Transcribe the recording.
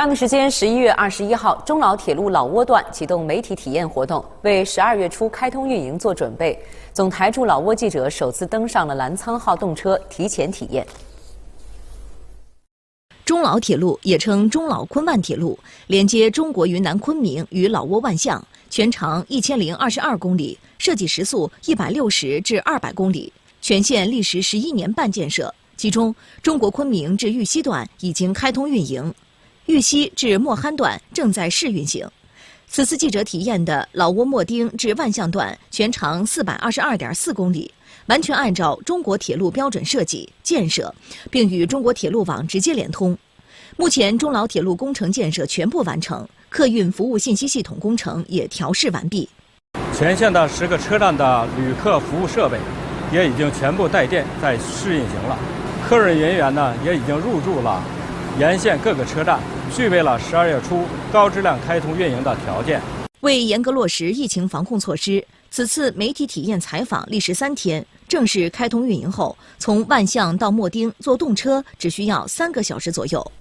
当地时间11月21号，中老铁路老挝段启动媒体体验活动，为12月初开通运营做准备。总台驻老挝记者首次登上了澜沧号动车，提前体验。中老铁路也称中老昆万铁路，连接中国云南昆明与老挝万象，全长1022公里，设计时速160至200公里，全线历时11年半建设。其中，中国昆明至玉溪段已经开通运营。玉溪至莫憨段正在试运行。此次记者体验的老挝莫丁至万象段全长422.4公里，完全按照中国铁路标准设计建设，并与中国铁路网直接连通。目前，中老铁路工程建设全部完成，客运服务信息系统工程也调试完毕。全线的10个车站的旅客服务设备也已经全部带电在试运行了，客运人员呢也已经入驻了沿线各个车站，具备了12月初高质量开通运营的条件。为严格落实疫情防控措施，此次媒体体验采访历时3天。正式开通运营后，从万象到莫丁坐动车只需要3个小时左右。